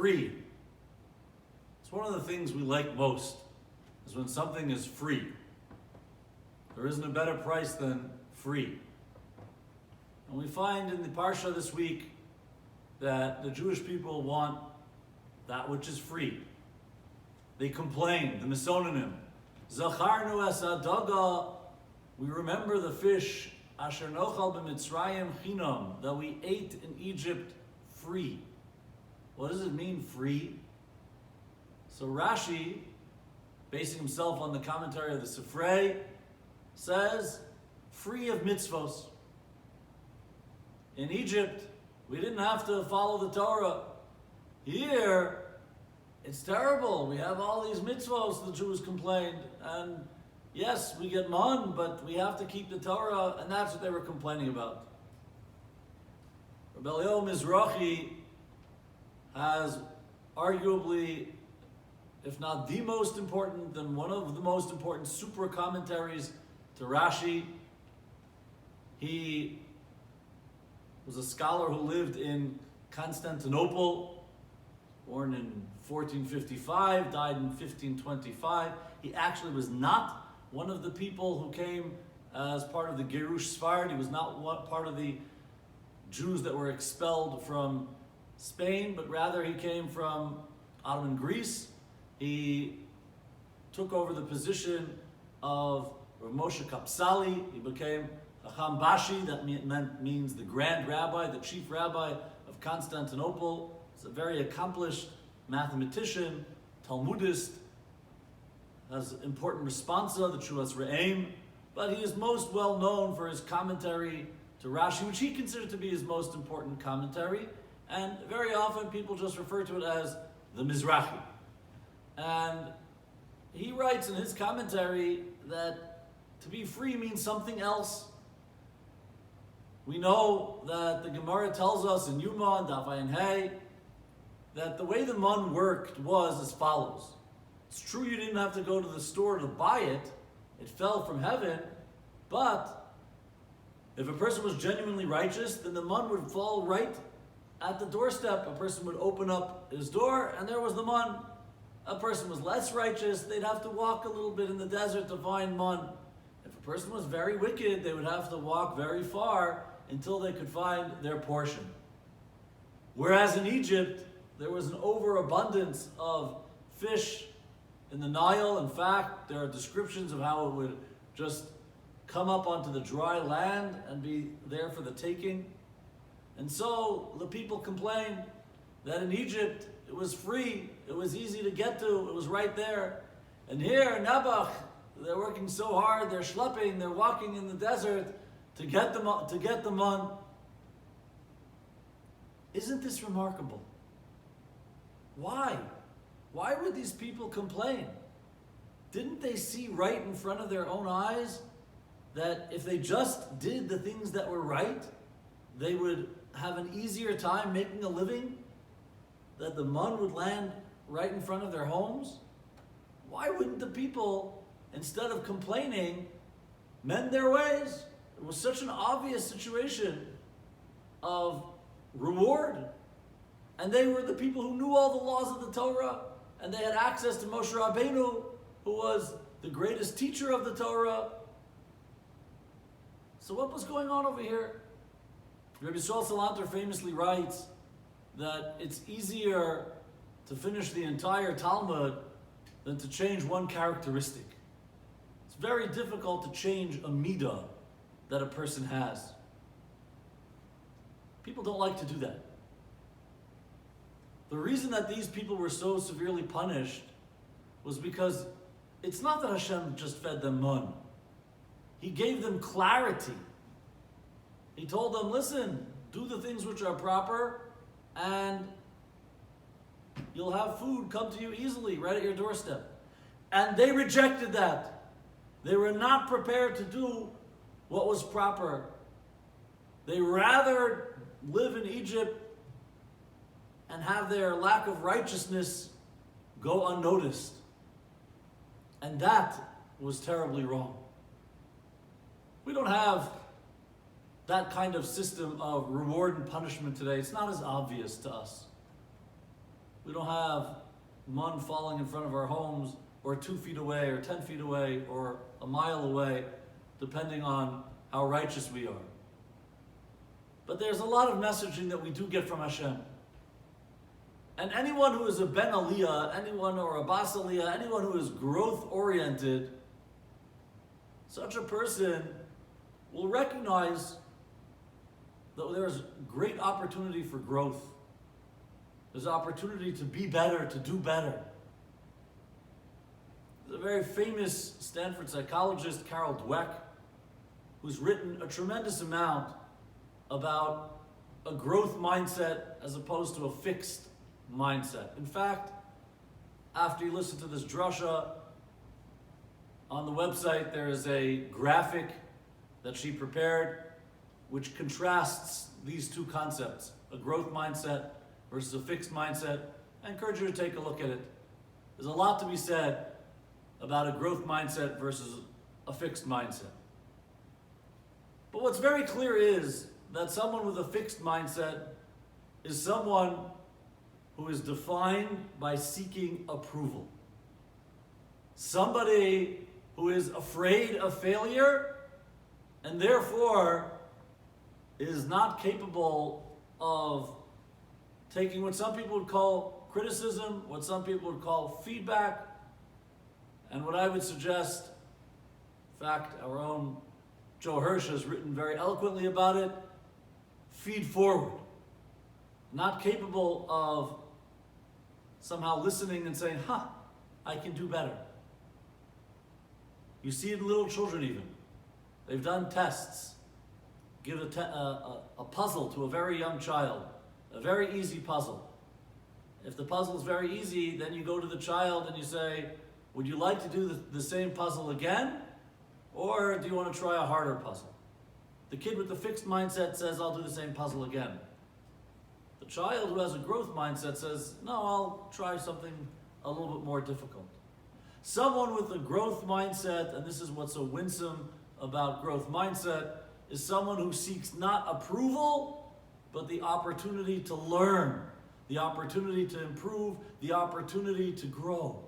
Free. It's one of the things we like most, is when something is free. There isn't a better price than free. And we find in the Parsha this week that the Jewish people want that which is free. They complain, the misononym. Zacharnu es adaga, we remember the fish, asher nochal b'mitzrayim chinam, that we ate in Egypt free. What does it mean, free? So Rashi, basing himself on the commentary of the Sifrei, says, free of mitzvos. In Egypt, we didn't have to follow the Torah. Here, it's terrible. We have all these mitzvos, the Jews complained, and yes, we get man, but we have to keep the Torah, and that's what they were complaining about. Rabbi Mizrahi has arguably, if not the most important, then one of the most important super commentaries to Rashi. He was a scholar who lived in Constantinople, born in 1455, died in 1525. He actually was not one of the people who came as part of the Gerush Sfard. He was not part of the Jews that were expelled from Spain, but rather he came from Ottoman Greece. He took over the position of Rav Moshe Kapsali. He became Chacham Bashi, that means the Grand Rabbi, the Chief Rabbi of Constantinople. He's a very accomplished mathematician, Talmudist, has important responsa, the Shuas Re'im, but he is most well known for his commentary to Rashi, which he considered to be his most important commentary, and very often people just refer to it as the Mizrahi. And he writes in his commentary that to be free means something else. We know that the Gemara tells us in Yuma and Daf Ayin Hey that the way the mun worked was as follows. It's true you didn't have to go to the store to buy it. It fell from heaven. But if a person was genuinely righteous, then the mun would fall right at the doorstep. A person would open up his door and there was the mun. A person was less righteous, they'd have to walk a little bit in the desert to find mun. If a person was very wicked, they would have to walk very far until they could find their portion. Whereas in Egypt, there was an overabundance of fish in the Nile. In fact, there are descriptions of how it would just come up onto the dry land and be there for the taking. And so the people complained that in Egypt, it was free, it was easy to get to, it was right there. And here in Nebuch, they're working so hard, they're schlepping, they're walking in the desert to get the mun. Isn't this remarkable? Why? Why would these people complain? Didn't they see right in front of their own eyes that if they just did the things that were right, they would have an easier time making a living? That the mun would land right in front of their homes? Why wouldn't the people, instead of complaining, mend their ways? It was such an obvious situation of reward. And they were the people who knew all the laws of the Torah, and they had access to Moshe Rabbeinu, who was the greatest teacher of the Torah. So what was going on over here? Rabbi Yisrael Salanter famously writes that it's easier to finish the entire Talmud than to change one characteristic. It's very difficult to change a midah that a person has. People don't like to do that. The reason that these people were so severely punished was because it's not that Hashem just fed them mun. He gave them clarity. He told them, listen, do the things which are proper, and you'll have food come to you easily, right at your doorstep. And they rejected that. They were not prepared to do what was proper. They rather live in Egypt and have their lack of righteousness go unnoticed. And that was terribly wrong. We don't have that kind of system of reward and punishment today. It's not as obvious to us. We don't have mun falling in front of our homes, or 2 feet away, or 10 feet away, or a mile away, depending on how righteous we are. But there's a lot of messaging that we do get from Hashem. And anyone who is a ben aliyah, anyone or a bas aliyah, anyone who is growth oriented, such a person will recognize that there's great opportunity for growth. There's opportunity to be better, to do better. There's a very famous Stanford psychologist, Carol Dweck, who's written a tremendous amount about a growth mindset as opposed to a fixed mindset. In fact, after you listen to this drasha, on the website there is a graphic that she prepared which contrasts these two concepts, a growth mindset versus a fixed mindset. I encourage you to take a look at it. There's a lot to be said about a growth mindset versus a fixed mindset. But what's very clear is that someone with a fixed mindset is someone who is defined by seeking approval. Somebody who is afraid of failure and therefore is not capable of taking what some people would call criticism, what some people would call feedback, and what I would suggest, in fact, our own Joe Hirsch has written very eloquently about it, feed forward. Not capable of somehow listening and saying, I can do better. You see it in little children even. They've done tests. Give a puzzle to a very young child, a very easy puzzle. If the puzzle is very easy, then you go to the child and you say, would you like to do the same puzzle again? Or do you want to try a harder puzzle? The kid with the fixed mindset says, I'll do the same puzzle again. The child who has a growth mindset says, no, I'll try something a little bit more difficult. Someone with a growth mindset, and this is what's so winsome about growth mindset, is someone who seeks not approval, but the opportunity to learn, the opportunity to improve, the opportunity to grow.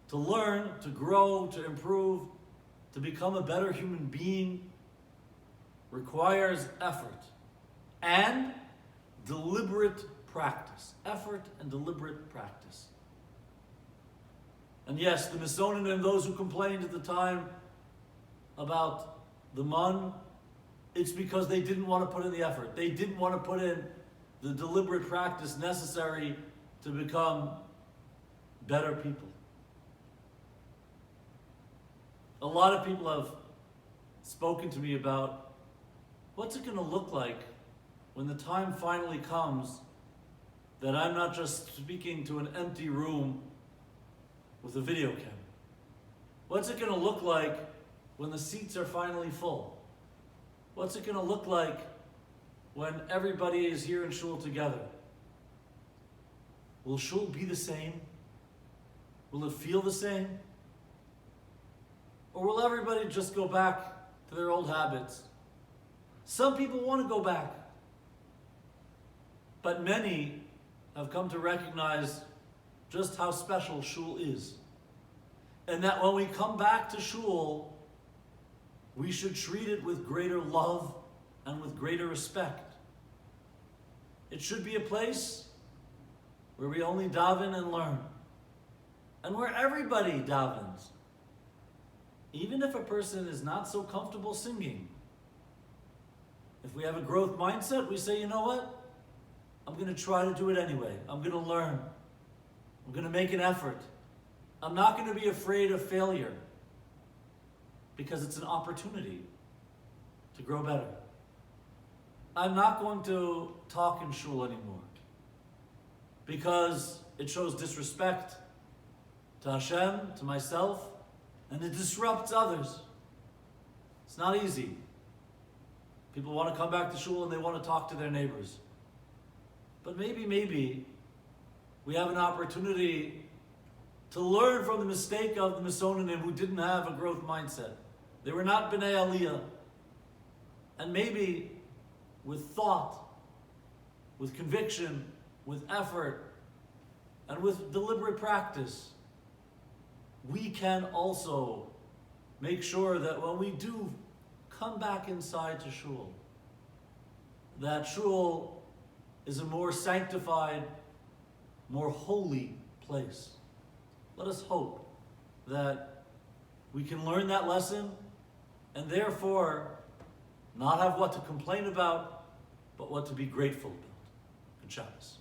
To learn, to grow, to improve, to become a better human being requires effort and deliberate practice. Effort and deliberate practice. And yes, the Misonim and those who complained at the time about the mun, it's because they didn't want to put in the effort. They didn't want to put in the deliberate practice necessary to become better people. A lot of people have spoken to me about what's it going to look like when the time finally comes that I'm not just speaking to an empty room with a video camera. What's it going to look like when the seats are finally full? What's it going to look like when everybody is here in shul together? Will shul be the same? Will it feel the same? Or will everybody just go back to their old habits? Some people want to go back. But many have come to recognize just how special shul is. And that when we come back to shul, we should treat it with greater love and with greater respect. It should be a place where we only daven and learn. And where everybody davens. Even if a person is not so comfortable singing. If we have a growth mindset, we say, you know what? I'm going to try to do it anyway. I'm going to learn. I'm going to make an effort. I'm not going to be afraid of failure because it's an opportunity to grow better. I'm not going to talk in shul anymore because it shows disrespect to Hashem, to myself, and it disrupts others. It's not easy. People want to come back to shul and they want to talk to their neighbors. But maybe we have an opportunity to learn from the mistake of the Misonim who didn't have a growth mindset. They were not B'nai Aliyah. And maybe with thought, with conviction, with effort, and with deliberate practice, we can also make sure that when we do come back inside to shul, that shul is a more sanctified, more holy place. Let us hope that we can learn that lesson and therefore not have what to complain about, but what to be grateful about. Good Shabbos.